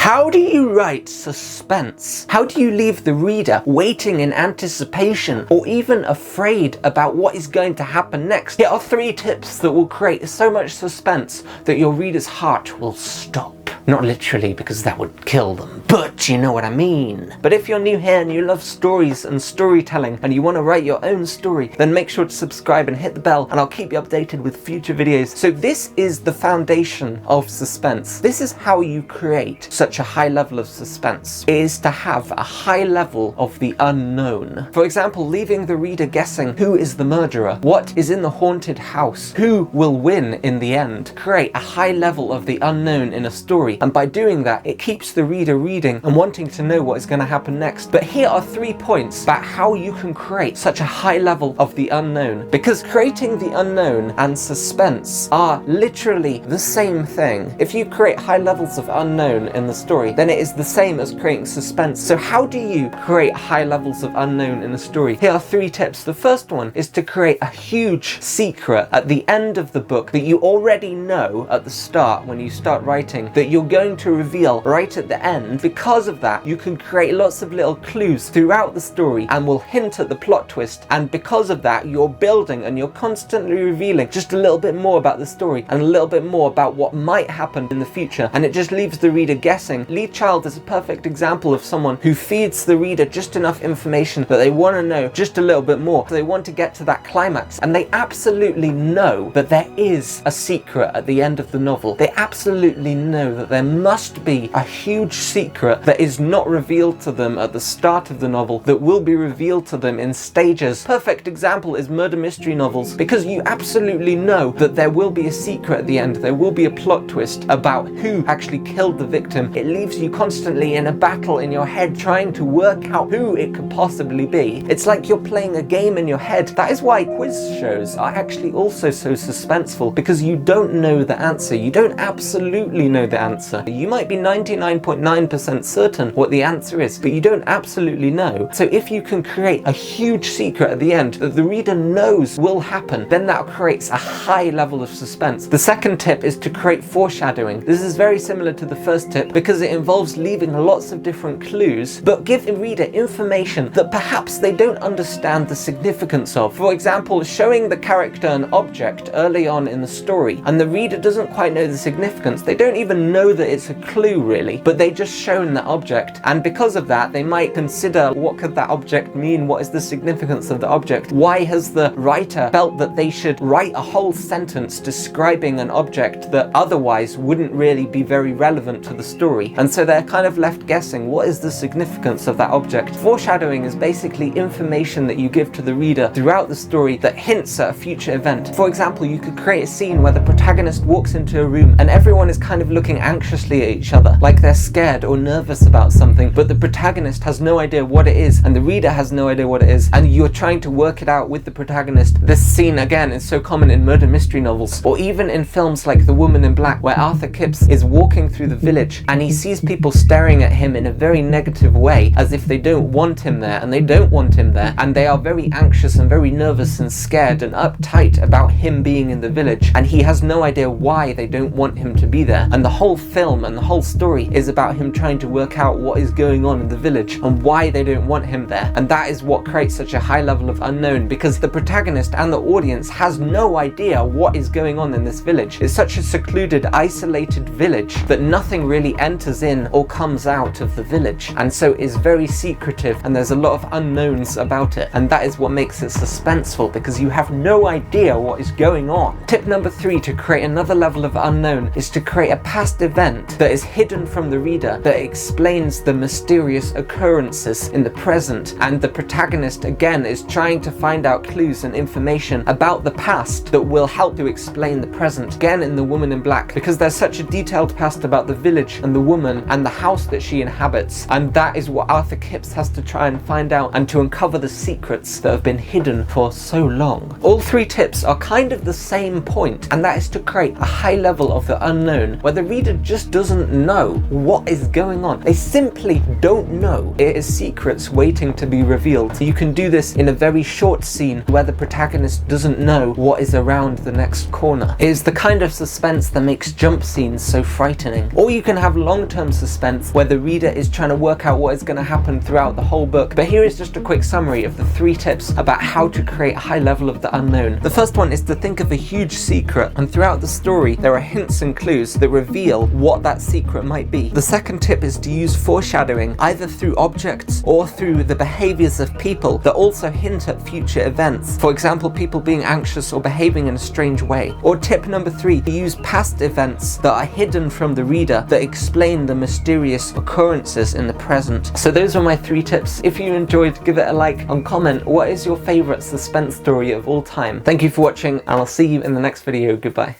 How do you write suspense? How do you leave the reader waiting in anticipation or even afraid about what is going to happen next? Here are 3 tips that will create so much suspense that your reader's heart will stop. Not literally, because that would kill them, but you know what I mean. But if you're new here and you love stories and storytelling and you want to write your own story, then make sure to subscribe and hit the bell and I'll keep you updated with future videos. So this is the foundation of suspense. This is how you create such a high level of suspense. It is to have a high level of the unknown. For example, leaving the reader guessing who is the murderer, what is in the haunted house, who will win in the end. Create a high level of the unknown in a story. And by doing that, it keeps the reader reading and wanting to know what is going to happen next. But here are 3 points about how you can create such a high level of the unknown. Because creating the unknown and suspense are literally the same thing. If you create high levels of unknown in the story, then it is the same as creating suspense. So how do you create high levels of unknown in a story? Here are 3 tips. The first one is to create a huge secret at the end of the book that you already know at the start when you start writing, that you're going to reveal right at the end. Because of that, you can create lots of little clues throughout the story and will hint at the plot twist, and because of that you're building and you're constantly revealing just a little bit more about the story and a little bit more about what might happen in the future, and it just leaves the reader guessing. Lead Child is a perfect example of someone who feeds the reader just enough information that they want to know just a little bit more. They want to get to that climax, and they absolutely know that there is a secret at the end of the novel. They absolutely know that there must be a huge secret that is not revealed to them at the start of the novel that will be revealed to them in stages. Perfect example is murder mystery novels, because you absolutely know that there will be a secret at the end. There will be a plot twist about who actually killed the victim. It leaves you constantly in a battle in your head trying to work out who it could possibly be. It's like you're playing a game in your head. That is why quiz shows are actually also so suspenseful, because you don't know the answer. You don't absolutely know the answer. You might be 99.9% certain what the answer is, but you don't absolutely know. So if you can create a huge secret at the end that the reader knows will happen, then that creates a high level of suspense. The second tip is to create foreshadowing. This is very similar to the first tip because it involves leaving lots of different clues, but give the reader information that perhaps they don't understand the significance of. For example, showing the character an object early on in the story and the reader doesn't quite know the significance. They don't even know that it's a clue really, but they just shown that object, and because of that they might consider, what could that object mean? What is the significance of the object? Why has the writer felt that they should write a whole sentence describing an object that otherwise wouldn't really be very relevant to the story? And so they're kind of left guessing, what is the significance of that object? Foreshadowing is basically information that you give to the reader throughout the story that hints at a future event. For example, you could create a scene where the protagonist walks into a room and everyone is kind of looking anxiously at each other, like they're scared or nervous about something, but the protagonist has no idea what it is and the reader has no idea what it is, and you're trying to work it out with the protagonist. This scene again is so common in murder mystery novels, or even in films like The Woman in Black, where Arthur Kipps is walking through the village and he sees people staring at him in a very negative way, as if they don't want him there, and they don't want him there, and they are very anxious and very nervous and scared and uptight about him being in the village, and he has no idea why they don't want him to be there. And the whole film and the whole story is about him trying to work out what is going on in the village and why they don't want him there. And that is what creates such a high level of unknown, because the protagonist and the audience has no idea what is going on in this village. It's such a secluded, isolated village that nothing really enters in or comes out of the village, and so is very secretive, and there's a lot of unknowns about it, and that is what makes it suspenseful, because you have no idea what is going on. Tip number 3 to create another level of unknown is to create a past event that is hidden from the reader, that explains the mysterious occurrences in the present, and the protagonist again is trying to find out clues and information about the past that will help to explain the present. Again in The Woman in Black, because there's such a detailed past about the village and the woman and the house that she inhabits, and that is what Arthur Kipps has to try and find out and to uncover the secrets that have been hidden for so long. All 3 tips are kind of the same point, and that is to create a high level of the unknown where the reader just doesn't know what is going on. They simply don't know. It is secrets waiting to be revealed. You can do this in a very short scene where the protagonist doesn't know what is around the next corner. It is the kind of suspense that makes jump scenes so frightening. Or you can have long-term suspense where the reader is trying to work out what is going to happen throughout the whole book. But here is just a quick summary of the 3 tips about how to create a high level of the unknown. The first one is to think of a huge secret, and throughout the story there are hints and clues that reveal what that secret might be. The second tip is to use foreshadowing, either through objects or through the behaviors of people that also hint at future events. For example, people being anxious or behaving in a strange way. Or tip number 3, use past events that are hidden from the reader that explain the mysterious occurrences in the present. So those are my 3 tips. If you enjoyed, give it a like and comment what is your favorite suspense story of all time. Thank you for watching, and I'll see you in the next video. Goodbye.